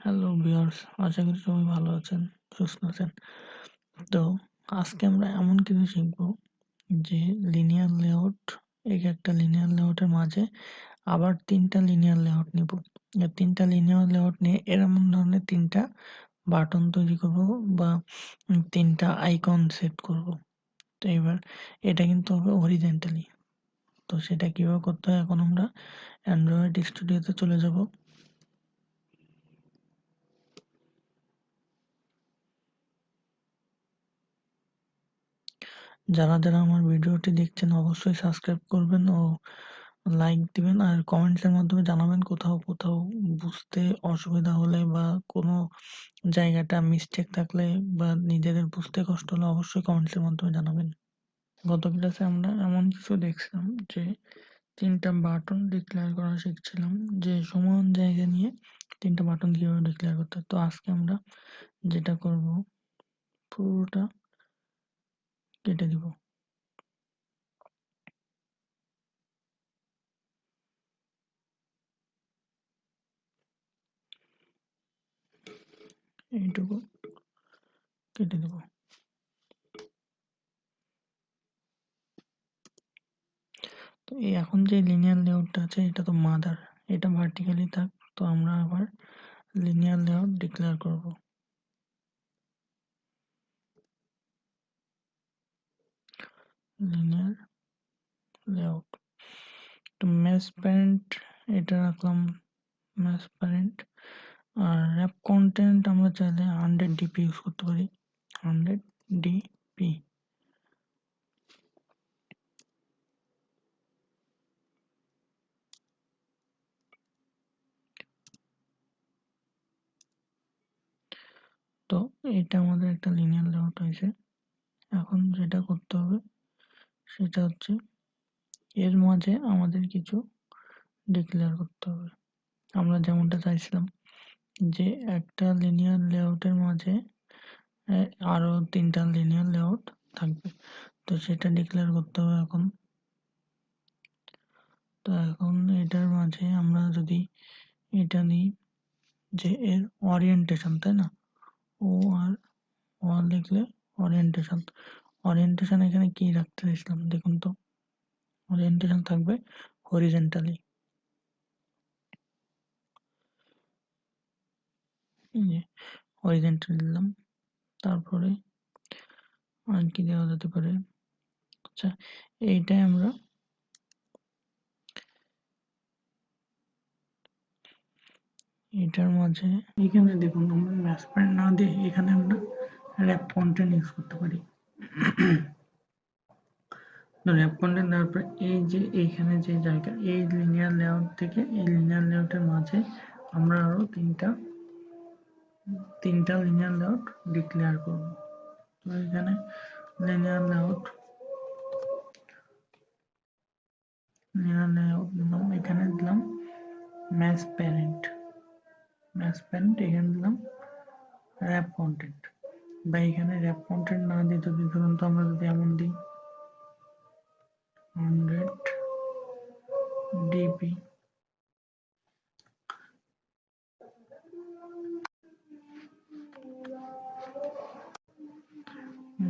Hello viewers, আশা করি সবাই ভালো আছেন, সুস্থ আছেন। তো আজকে আমরা এমন কিছু শিখব যে লিনিয়ার লেআউট, একটা লিনিয়ার লেআউটের মাঝে আবার তিনটা লিনিয়ার লেআউট নিব। এই তিনটা লিনিয়ার লেআউট নিয়ে এরকম ধরনের তিনটা বাটন তৈরি করব বা তিনটা আইকন সেট করব। তো এবার এটা কিন্তু হবে হরিজেন্টালি। তো সেটা কিভাবে করতে হয়, এখন আমরা অ্যান্ড্রয়েড স্টুডিওতে চলে যাব। যারা যারা আমার ভিডিওটি দেখছেন অবশ্যই সাবস্ক্রাইব করবেন ও লাইক দিবেন, আর কমেন্টসের মাধ্যমে জানাবেন কোথাও কোথাও বুঝতে অসুবিধা হলে বা কোনো জায়গাটা মিস্টেক থাকলে বা নিজেদের বুঝতে কষ্ট হলে অবশ্যই কমেন্টসের মাধ্যমে জানাবেন। গত ক্লাসে আমরা এমন কিছু দেখছিলাম যে তিনটা বাটন ডিক্লেয়ার করা শিখছিলাম, যে সমান জায়গা নিয়ে তিনটা বাটন কীভাবে ডিক্লেয়ার করতে হয়। তো আজকে আমরা যেটা করব, পুরোটা কেটে দিব। এইটুকু কেটে দেব। তো এই এখন যে লিনিয়ার লেআউটটা আছে এটা তো মাদার, এটা ভার্টিক্যালি থাক। তো আমরা আবার লিনিয়ার লেআউট ডিক্লেয়ার করব। লিনিয়ার লেআউট, তো ম্যাচ প্যারেন্ট এটা রাখলাম, ম্যাচ প্যারেন্ট। আর র্যাপ কন্টেন্ট আমরা চাইলে 100 DP ইউজ করতে পারি, 100 DP। তো এটা আমাদের একটা লিনিয়ার লেআউট হয়েছে। এখন যেটা করতে হবে সেটা হচ্ছে এর মাঝে আমাদের কিছু ডিক্লেয়ার করতে হবে। আমরা যেমনটা চাইছিলাম যে একটা লিনিয়ার লেআউটের মাঝে আরো তিনটা লিনিয়ার লেআউট থাকবে, তো সেটা ডিক্লেয়ার করতে হবে এখন। তো এখন এটার মাঝে আমরা যদি এটা নিই যে এর ওরিয়েন্টেশন, তাই না, ও আর ওয়াল লিখলে ওরিয়েন্টেশন। ওরিয়েন্টেশন এখানে কি রাখতে চাইছিলাম দেখুন তো, ওরিয়েন্টেশন থাকবে হরিজেন্টালি। হরিজেন্টালি দিলাম। তারপরে আর কি দেওয়া যেতে পারে, আচ্ছা এইটাই আমরা এটার মাঝে এখানে দেখুন আমরা ম্যাচ প্যারেন্ট না দিয়ে এখানে আমরা র্যাপ কন্টেন্ট ইউজ করতে পারি। র্যাপ কন্টেন্ট দেওয়ার পর এই যে এইখানে যে জায়গা, এই লিনিয়ার লেআউট থেকে এই লিনিয়ার লেআউটের মাঝে আমরা আরো তিনটা লিনিয়ার লেআউট ডিক্লেয়ার করব। তো এখানে লিনিয়ার লেআউট দিলাম, এখানে দিলাম ম্যাচ প্যারেন্ট, এখানে দিলাম র্যাপ কন্টেন্ট। বা এখানে র্যাপ কন্টেন্ট না দিয়ে যদি ধরুন তো আমরা যদি এমন দিই 100 DP,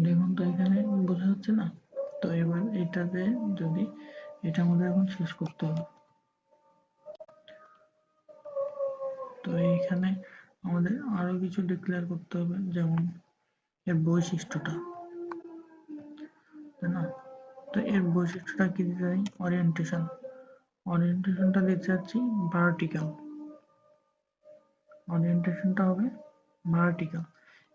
দেখুন তো এখানে বোঝা যাচ্ছে না। তো এবার এটাতে যদি এটা আমাদের এখন শেষ করতে হবে। তো এইখানে আমাদের আরো কিছু ডিক্লেয়ার করতে হবে, যেমন এর বৈশিষ্ট্যটা, তাই না। তো এর বৈশিষ্ট্যটা কি দিতে চাই, ওরিয়েন্টেশনটা দিতে চাচ্ছি ভার্টিক্যাল, ওরিয়েন্টেশনটা হবে ভার্টিক্যাল।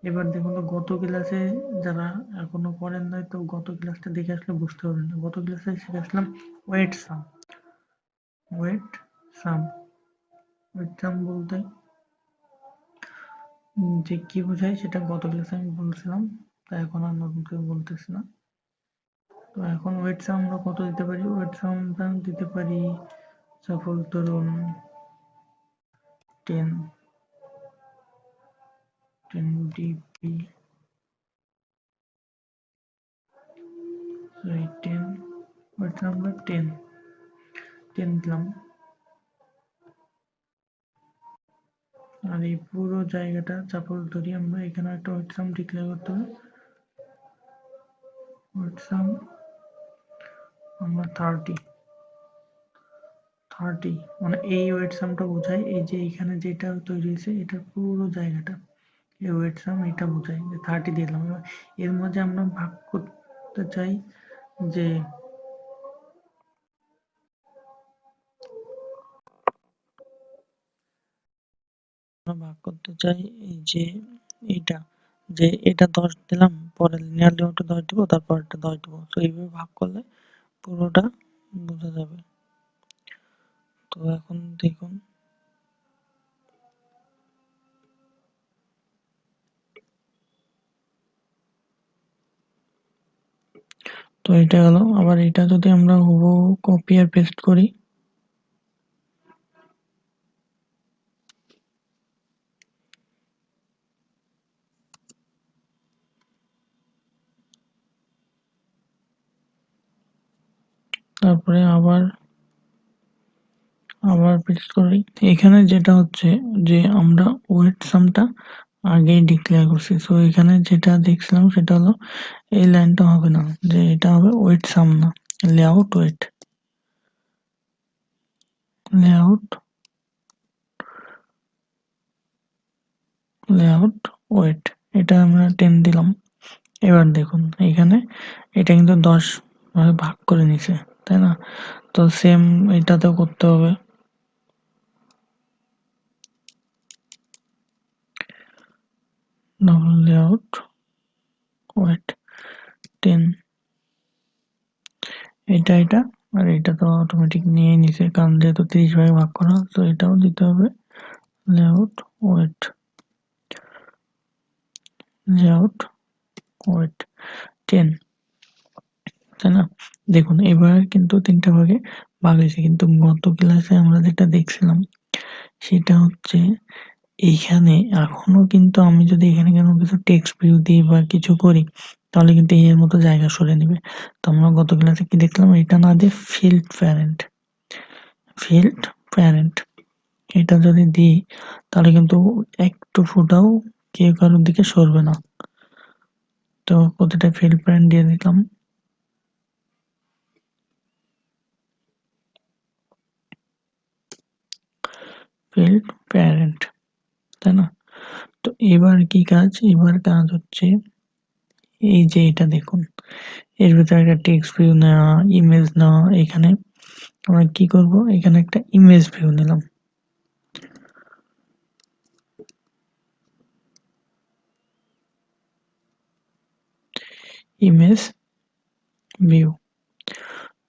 এবার দেখুন তো গত ক্লাসে যারা এখনো করেন নাই, তো গত ক্লাসটা দেখে আসলে বুঝতে পারবেন না। গত ক্লাসে শিখেছিলাম ওয়েট সাম। ওয়েট সাম, ওয়েট সাম বলতে যে কি বোঝায় সেটা গত ক্লাসে আমি বলছিলাম, তাই এখন আর নতুন করে বলতেছি না। তো এখন ওয়েট সাম আমরা কত দিতে পারি, ওয়েট সামটা দিতে পারি সাপোজ ধরুন 10 DP, সরি 10, ওয়েট সাম আমরা 10 দিলাম। আর এই পুরো জায়গাটা সাপোজ ধরি আমরা এখানে একটা ওয়েট সাম ডিক্লেয়ার করতে হবে। ওয়েট সাম আমরা 30 মানে এই ওয়েট সামটা বোঝায় এই যে এখানে যেটা তৈরি হয়েছে এটার পুরো জায়গাটা, এই ওয়েট সাম এটা বোঝায় যে 30 দিলাম। এবার এর মাঝে আমরা ভাগ করতে চাই যে ভাগ করতে চাই এই যে এইটা, যে এটা 10 দিলাম, পরে লিনিয়ার লিমিটে 10 দিব, তারপর একটা 10 দিব। তো এইভাবে ভাগ করলে পুরোটা বোঝা যাবে। তো এখন দেখুন, তো এটা গেল। আবার এটা যদি আমরা হুবহু কপি আর পেস্ট করি, তারপরে আবার পেস্ট করি, এখানে যেটা হচ্ছে যে আমরা ওয়েট সামটা আগেই ডিক্লেয়ার করছি। সো এখানে যেটা দেখছিলাম সেটা হলো এই লাইনটা হবে না, যে এটা হবে ওয়েট সাম না, layout wait, layout layout wait, এটা আমরা 10 দিলাম। এবার দেখুন এখানে এটা কিন্তু 10 ভাগে ভাগ করে নিছে, তাই না? তো সেম এটাতেও করতে হবে। ডবল লেআউট ওয়েট 10, এটা আর এটা তো অটোমেটিক নিয়ে নিছে, কারণ যেহেতু 30 ভাগে ভাগ করা, তো এটাও দিতে হবে লেআউট ওয়েট, লেআউট ওয়েট 10, তাই না? দেখুন এবার কিন্তু 3টা ভাগে ভাগ হয়েছে, কিন্তু গত ক্লাসে আমরা যেটা দেখছিলাম সেটা হচ্ছে এইখানে এখনো কিন্তু আমি যদি এখানে কোনো কিছু টেক্সট ভিউ দিই বা কিছু করি, তাহলে কিন্তু এর মতো জায়গা সরে নেবে। তো আমরা গত ক্লাসে কি দেখলাম, এটা না দিয়ে ফিল্ড প্যারেন্ট এটা যদি দিই, তাহলে কিন্তু একটু ফুটাও কেউ কারোর দিকে সরবে না। তো প্রতিটা ফিল্ড প্যারেন্ট দিয়ে দিলাম, ফিল্ড প্যারেন্ট, তাই না? তো এবার কি কাজ, এবার কাজ হচ্ছে এই যে এটা দেখুন, এর ভিতরে একটা টেক্সট ভিউ নেওয়া, ইমেজ নেওয়া। এখানে আমরা কি করব, এখানে একটা ইমেজ ভিউ নিলাম, ইমেজ ভিউ।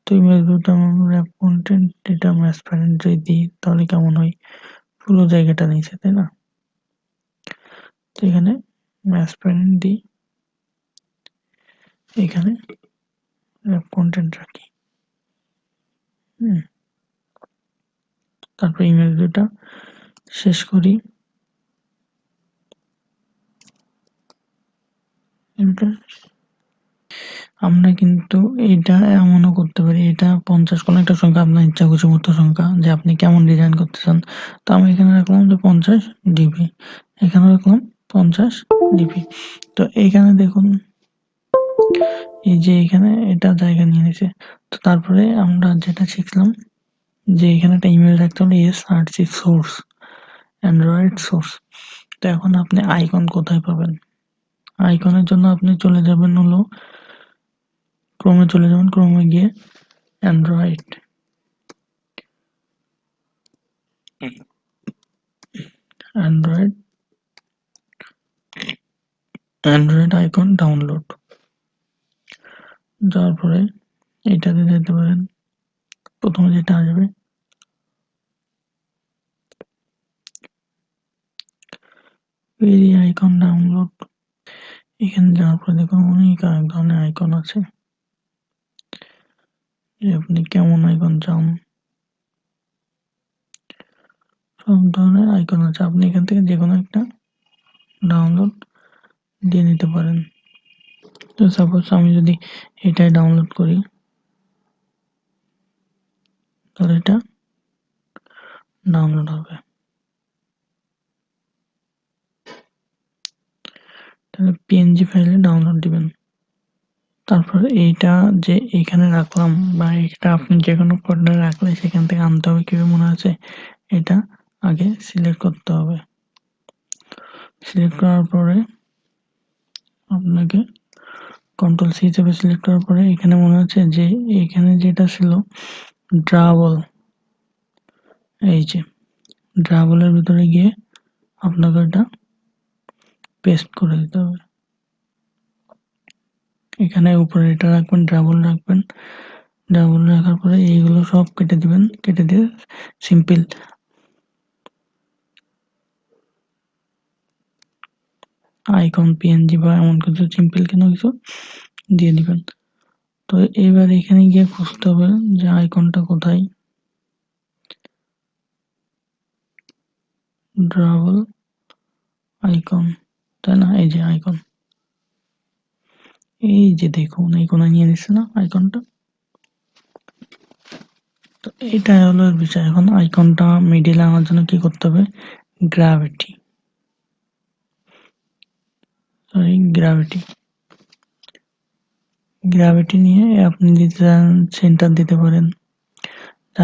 তো ইমেজ ভিউটা আমরা কন্টেন্ট এটা ম্যাচ প্যারেন্ট যদি দিই তাহলে কেমন হয়, পুরো জায়গাটা নিচে, তাই না? তো এখানে ম্যাচ প্যারেন্ট দিই, এখানে কন্টেন্ট রাখি। তারপর ইমেজ ভিউটা শেষ করি। আমরা কিন্তু এটা এমনও করতে পারি, এটা 50 কোনো একটা সংখ্যা, আপনার ইচ্ছা খুশি মতো সংখ্যা, যে আপনি কেমন ডিজাইন করতে চান। তো আমি এখানে রাখলাম যে 50 ডিপি, এখানে রাখলাম 50 ডিপি। তো এইখানে দেখুন এই যে এখানে এটা জায়গা নিয়ে নিয়েছে। তো তারপরে আমরা যেটা শিখলাম যে এখানে একটা ইমেল রাখতে হলে এস সোর্স, অ্যান্ড্রয়েড সোর্স। তো এখন আপনি আইকন কোথায় পাবেন, আইকনের জন্য আপনি চলে যাবেন হলো ক্রোমে, চলে যাবেন ক্রোমে গিয়ে Android Android Android icon download, যাওয়ার পরে এটাতে যেতে পারেন। প্রথমে যেটা আসবে ভেরি আইকন ডাউনলোড, এখানে যাওয়ার পরে দেখুন অনেক আরেক ধরনের আইকন আছে, যে আপনি কেমন আইকন চান, সব ধরনের আইকন আছে। আপনি এখান থেকে যে কোনো একটা ডাউনলোড দিয়ে নিতে পারেন। তো সাপোজ আমি যদি এটাই ডাউনলোড করি, তাহলে এটা ডাউনলোড হবে। তাহলে পিএনজি ফাইলে ডাউনলোড দিবেন। তারপর এইটা যে এখানে রাখলাম বা এটা আপনি যে কোনো ফোল্ডারে রাখলে সেখান থেকে আনতে হবে কিভাবে মনে আছে, এটা আগে সিলেক্ট করতে হবে। সিলেক্ট করার পরে আপনাকে কন্ট্রোল সি হিসেবে সিলেক্ট করার পরে এখানে মনে হচ্ছে যে এখানে যেটা ছিল ড্রাবল, এই যে ড্রাবলের ভিতরে গিয়ে আপনাকে এটা পেস্ট করে দিতে হবে। এখানে উপরে এটা রাখবেন, ড্রাবল রাখবেন। ডাবল রাখার পরে এইগুলো সব কেটে দিবেন, কেটে দিয়ে সিম্পল আইকন পিএনজি বা এমন কিছু সিম্পল কোনো কিছু দিয়ে দিবেন। তো এবার এখানে গিয়ে খুঁজতে হবে যে আইকনটা কোথায়, ডাবল আইকন, তাই না? এই যে আইকন, এই যে দেখুন এই কোণা নিয়ে নিচ্ছে না আইকনটা। তো এইটাই হলো বিষয়। এখন আইকনটা মিডিলে আনার জন্য কি করতে হবে, গ্র্যাভিটি, গ্র্যাভিটি গ্র্যাভিটি নিয়ে আপনি দিতে চান সেন্টার দিতে পারেন,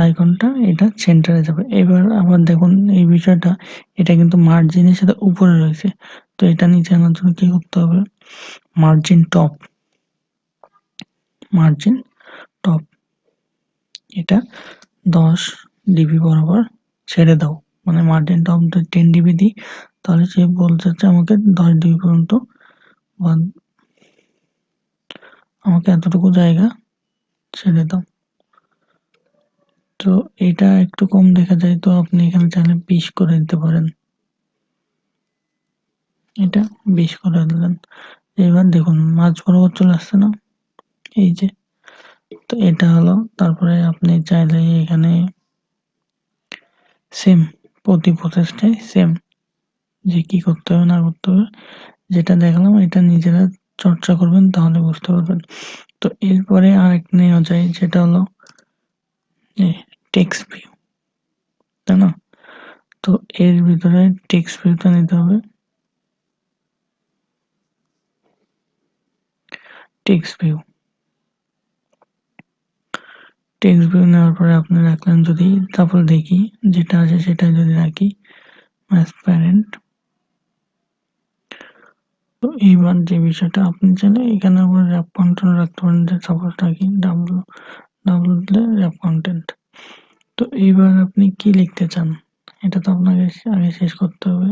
আইকনটা এটা সেন্টারে যাবে। এবার আবার দেখুন এই বিষয়টা, এটা কিন্তু মার্জিনের সাথে উপরে রয়েছে। তো এটা নিচে আনার জন্য কি করতে হবে, মার্জিন টপ, মার্জিন টপ এটা 10 ডিবি বরাবর ছেড়ে দাও। মানে মার্জিন টপ 10 ডিবি দিই, তাহলে সে বলতে চাচ্ছে আমাকে 10 ডিবি পর্যন্ত বা আমাকে এতটুকু জায়গা ছেড়ে দাও। তো এটা একটু কম দেখা যায়, তো আপনি এখানে চাইলে 20 করে দিতে পারেন। এটা 20 করে দিলেন। এবার দেখুন মাঝ বরাবর চলে আসছে না, এই যে। তো এটা হলো, তারপরে আপনি চাইলে এখানে সেম প্রতি প্রসেসটাই সেম, যে কি করতে হবে না করতে হবে যেটা দেখলাম এটা নিজেরা চর্চা করবেন তাহলে বুঝতে পারবেন। তো এরপরে আরেক নেওয়া যায় যেটা হলো টেক্সট ভিউ, তাই না? তো এর ভিতরে টেক্সট ভিউটা নিতে হবে। টেক্সট ভিউ, টেক্সট ভিউ নেওয়ার পরে আপনি রাখলেন, যদি তারপর দেখি যেটা আছে সেটা যদি রাখি ম্যাথ প্যারেন্ট। তো এইবার যে বিষয়টা আপনি চাইলে এখানে আবার র্যাপ কন্টেন্ট রাখতে পারেন, যে সাপোজ রাখি ডাব্লু, ডাব্লু দিলে র্যাপ কন্টেন্ট। তো এইবার আপনি কি লিখতে চান এটা তো আপনাকে আগে শেষ করতে হবে।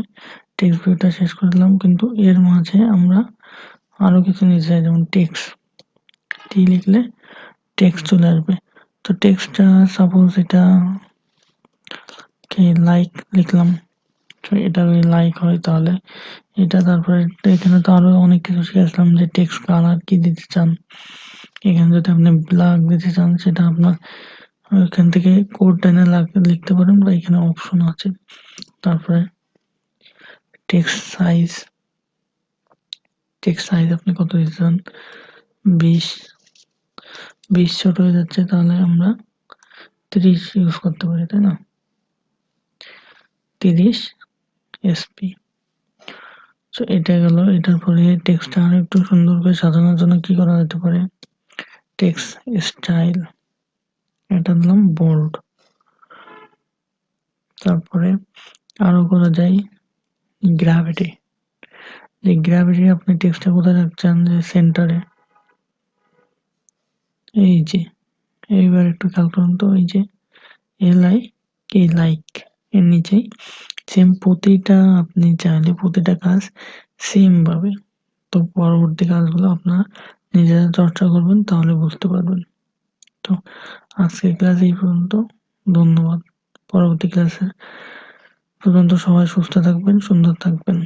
টেক্সট ভিউটা শেষ করে দিলাম, কিন্তু এর মাঝে আমরা আরো কিছু নিতে চাই, যেমন টেক্সট, টি লিখলে টেক্সট চলে আসবে। তো টেক্সটটা সাপোজ এটা কে লাইক লিখলাম, তো এটা যদি লাইক হয় তাহলে এটা, তারপরে এখানে তো আরো অনেক কিছু শিখেছিলাম যে টেক্সট কালার কি দিতে চান। এখানে যদি আপনি ব্ল্যাক দিতে চান সেটা আপনার এখান থেকে কোড টেনে লিখতে পারেন, বা এখানে অপশন আছে। তারপরে টেক্সট সাইজ, টেক্সট সাইজ আপনি কত দিতে চান, 20, 20 ছোট হয়ে যাচ্ছে তাহলে আমরা 30 ইউজ করতে পারি, তাই না? 30 SP। তো এটা গেল। এটার পরে টেক্সটটা আর একটু সুন্দর করে সাজানোর জন্য কি করা যেতে পারে, টেক্সট স্টাইল, এটা দিলাম বোল্ড। তারপরে আরো করা যায় গ্র্যাভিটি, যে গ্র্যাভিটি আপনি টেক্সটটা কোথায় রাখছেন, যে সেন্টারে, এই যে। এইবার একটু খেয়াল করুন তো, এই যে লাইক এর নিচেই সেম প্রতিটা আপনি চাইলে প্রতিটা কাজ সেম ভাবে, তো পরবর্তী কাজগুলো আপনারা নিজেরা চর্চা করবেন তাহলে বুঝতে পারবেন। তো আজকের ক্লাস এই পর্যন্ত, ধন্যবাদ। পরবর্তী ক্লাসে পর্যন্ত সবাই সুস্থ থাকবেন, সুন্দর থাকবেন।